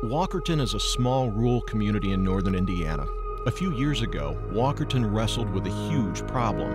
Walkerton is a small rural community in northern Indiana. A few years ago, Walkerton wrestled with a huge problem.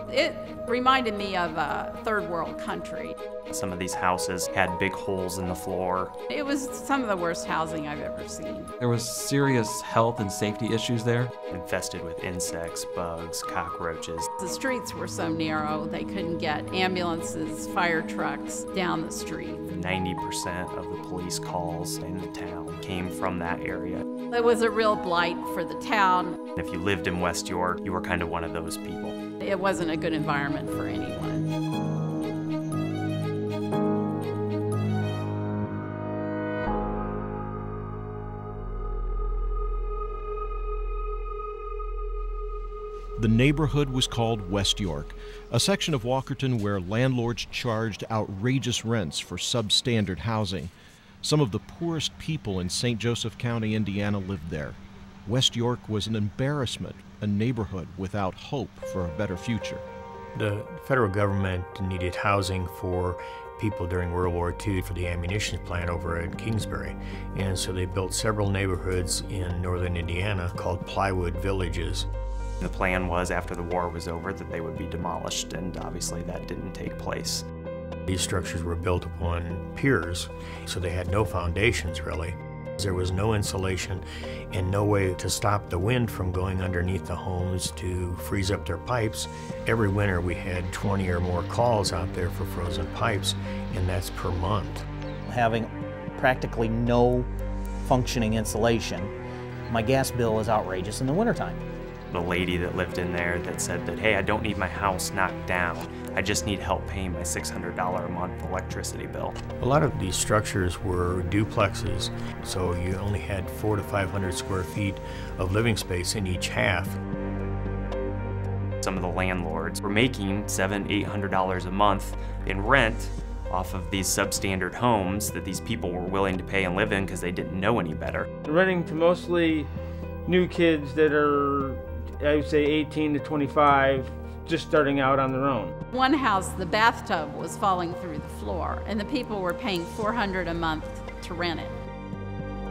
It reminded me of a third world country. Some of these houses had big holes in the floor. It was some of the worst housing I've ever seen. There was serious health and safety issues there. Infested with insects, bugs, cockroaches. The streets were so narrow, they couldn't get ambulances, fire trucks down the street. 90% of the police calls in the town came from that area. It was a real blight for the town. If you lived in West York, you were kind of one of those people. It wasn't a good environment for anyone. The neighborhood was called West York, a section of Walkerton where landlords charged outrageous rents for substandard housing. Some of the poorest people in St. Joseph County, Indiana lived there. West York was an embarrassment, a neighborhood without hope for a better future. The federal government needed housing for people during World War II for the ammunition plant over at Kingsbury. And so they built several neighborhoods in northern Indiana called plywood villages. The plan was after the war was over that they would be demolished, and obviously that didn't take place. These structures were built upon piers, so they had no foundations really. There was no insulation and no way to stop the wind from going underneath the homes to freeze up their pipes. Every winter we had 20 or more calls out there for frozen pipes, and that's per month. Having practically no functioning insulation, my gas bill is outrageous in the wintertime. The lady that lived in there that said that, hey, I don't need my house knocked down. I just need help paying my $600 a month electricity bill. A lot of these structures were duplexes, so you only had 400 to 500 square feet of living space in each half. Some of the landlords were making $700, $800 a month in rent off of these substandard homes that these people were willing to pay and live in because they didn't know any better. Renting to mostly new kids that are, I would say, 18 to 25, just starting out on their own. One house, the bathtub was falling through the floor, and the people were paying $400 a month to rent it.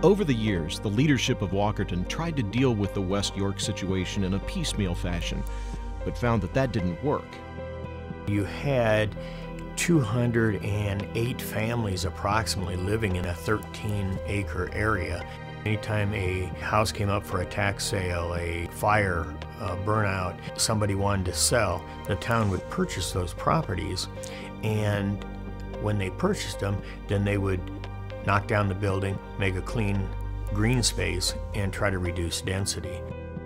Over the years, the leadership of Walkerton tried to deal with the West York situation in a piecemeal fashion, but found that that didn't work. You had 208 families approximately living in a 13-acre area. Anytime a house came up for a tax sale, a fire, a burnout, somebody wanted to sell, the town would purchase those properties, and when they purchased them, then they would knock down the building, make a clean green space, and try to reduce density.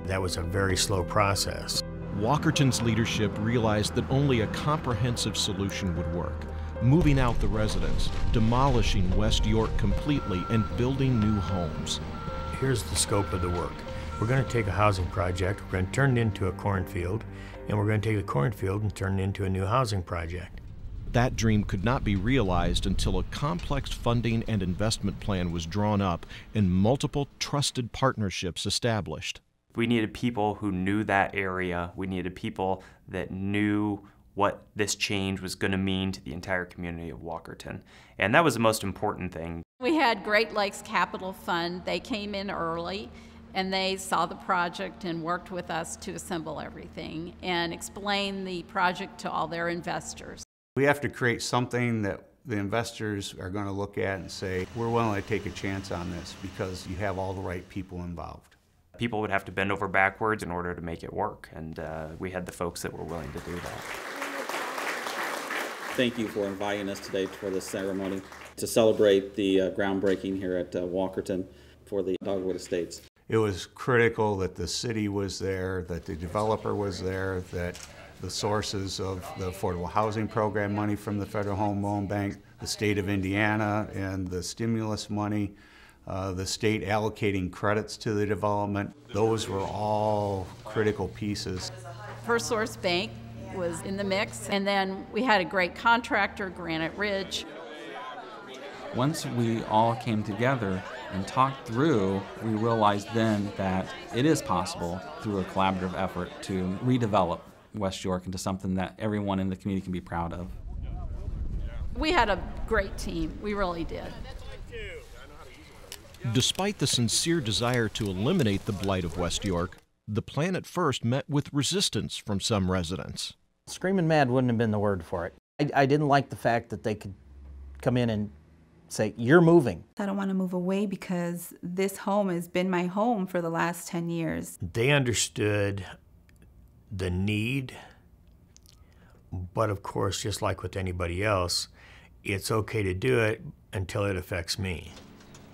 That was a very slow process. Walkerton's leadership realized that only a comprehensive solution would work. Moving out the residents, demolishing West York completely, and building new homes. Here's the scope of the work. We're going to take a housing project, we're going to turn it into a cornfield, and we're going to take the cornfield and turn it into a new housing project. That dream could not be realized until a complex funding and investment plan was drawn up and multiple trusted partnerships established. We needed people who knew that area. We needed people that knew what this change was going to mean to the entire community of Walkerton. And that was the most important thing. We had Great Lakes Capital Fund. They came in early and they saw the project and worked with us to assemble everything and explain the project to all their investors. We have to create something that the investors are going to look at and say, we're willing to take a chance on this because you have all the right people involved. People would have to bend over backwards in order to make it work, and we had the folks that were willing to do that. Thank you for inviting us today for this ceremony to celebrate the groundbreaking here at Walkerton for the Dogwood Estates. It was critical that the city was there, that the developer was there, that the sources of the Affordable Housing Program money from the Federal Home Loan Bank, the state of Indiana, and the stimulus money, the state allocating credits to the development. Those were all critical pieces. First Source Bank was in the mix, and then we had a great contractor, Granite Ridge. Once we all came together and talked through, we realized then that it is possible through a collaborative effort to redevelop West York into something that everyone in the community can be proud of. We had a great team, we really did. Despite the sincere desire to eliminate the blight of West York, the plan at first met with resistance from some residents. Screaming mad wouldn't have been the word for it. I didn't like the fact that they could come in and say, "You're moving." I don't want to move away because this home has been my home for the last 10 years. They understood the need, but of course, just like with anybody else, it's okay to do it until it affects me.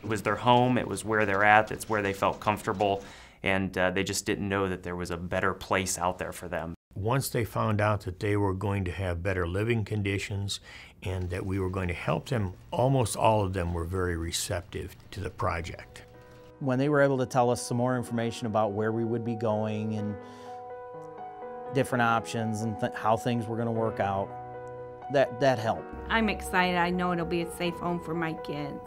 It was their home, it was where they're at, it's where they felt comfortable, and they just didn't know that there was a better place out there for them. Once they found out that they were going to have better living conditions and that we were going to help them, almost all of them were very receptive to the project. When they were able to tell us some more information about where we would be going and different options and how things were going to work out, that helped. I'm excited. I know it'll be a safe home for my kids.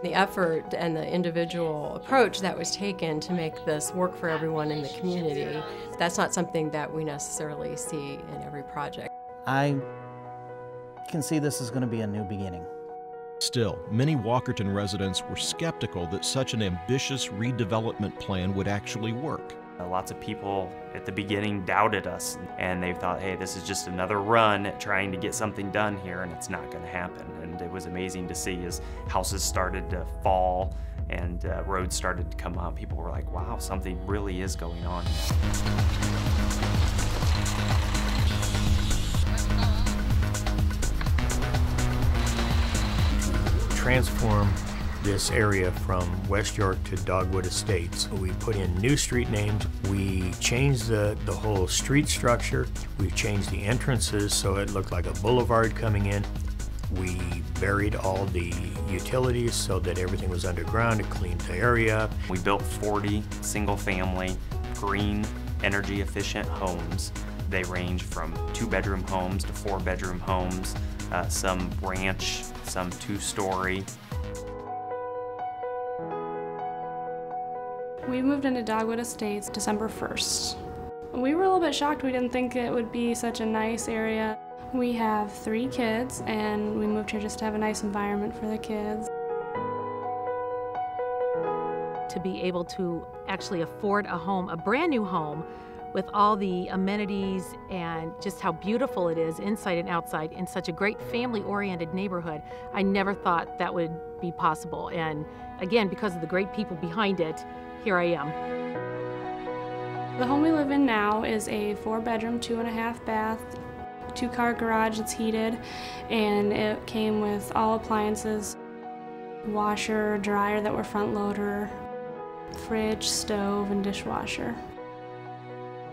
The effort and the individual approach that was taken to make this work for everyone in the community, that's not something that we necessarily see in every project. I can see this is going to be a new beginning. Still, many Walkerton residents were skeptical that such an ambitious redevelopment plan would actually work. Lots of people at the beginning doubted us, and they thought, hey, this is just another run at trying to get something done here, and it's not going to happen. And it was amazing to see as houses started to fall and roads started to come up. People were like, wow, something really is going on. Transform this area from West York to Dogwood Estates. We put in new street names. We changed the whole street structure. We changed the entrances so it looked like a boulevard coming in. We buried all the utilities so that everything was underground. It cleaned the area up. We built 40 single-family, green, energy-efficient homes. They range from 2-bedroom homes to 4-bedroom homes, some ranch, some 2-story. We moved into Dogwood Estates December 1st. We were a little bit shocked. We didn't think it would be such a nice area. We have 3 kids, and we moved here just to have a nice environment for the kids. To be able to actually afford a home, a brand new home, with all the amenities and just how beautiful it is inside and outside in such a great family-oriented neighborhood, I never thought that would be possible. And again, because of the great people behind it, here I am. The home we live in now is a 4-bedroom, 2.5 bath, 2-car garage that's heated, and it came with all appliances, washer, dryer that were front loader, fridge, stove, and dishwasher.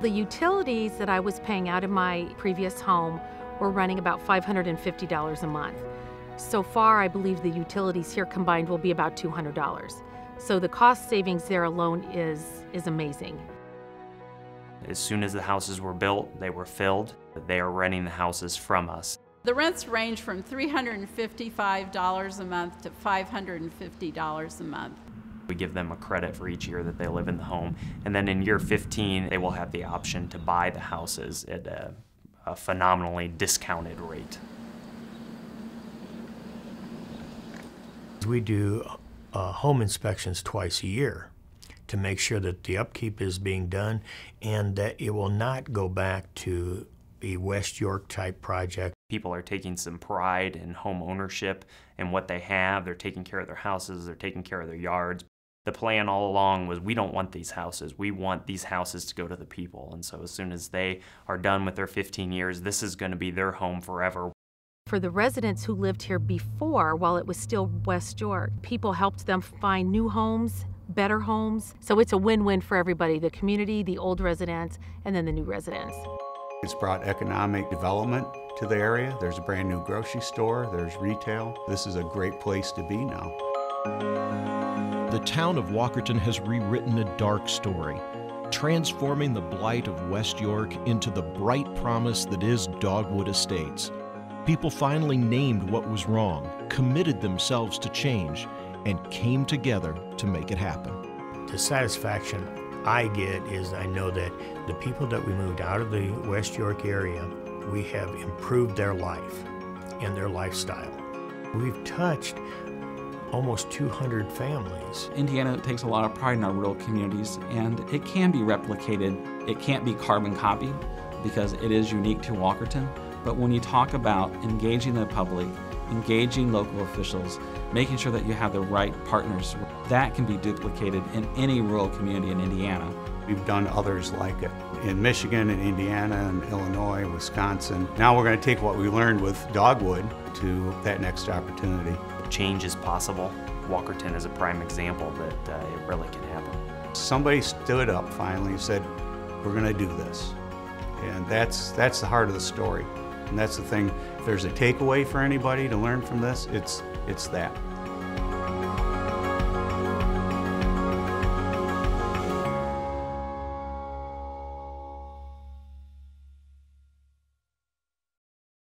The utilities that I was paying out in my previous home were running about $550 a month. So far, I believe the utilities here combined will be about $200. So the cost savings there alone is amazing. As soon as the houses were built, they were filled. They are renting the houses from us. The rents range from $355 a month to $550 a month. We give them a credit for each year that they live in the home. And then in year 15, they will have the option to buy the houses at a phenomenally discounted rate. We do home inspections twice a year to make sure that the upkeep is being done and that it will not go back to a West York type project. People are taking some pride in home ownership and what they have. They're taking care of their houses, they're taking care of their yards. The plan all along was we don't want these houses. We want these houses to go to the people. And so as soon as they are done with their 15 years, this is going to be their home forever. For the residents who lived here before, while it was still West York, people helped them find new homes, better homes. So it's a win-win for everybody, the community, the old residents, and then the new residents. It's brought economic development to the area. There's a brand new grocery store, there's retail. This is a great place to be now. The town of Walkerton has rewritten a dark story, transforming the blight of West York into the bright promise that is Dogwood Estates. People finally named what was wrong, committed themselves to change, and came together to make it happen. The satisfaction I get is I know that the people that we moved out of the West York area, we have improved their life and their lifestyle. We've touched almost 200 families. Indiana takes a lot of pride in our rural communities, and it can be replicated. It can't be carbon copied because it is unique to Walkerton. But when you talk about engaging the public, engaging local officials, making sure that you have the right partners, that can be duplicated in any rural community in Indiana. We've done others like it in Michigan and Indiana and Illinois, Wisconsin. Now we're going to take what we learned with Dogwood to that next opportunity. Change is possible. Walkerton is a prime example that it really can happen. Somebody stood up finally and said, we're going to do this. And that's the heart of the story. And that's the thing, if there's a takeaway for anybody to learn from this, it's that.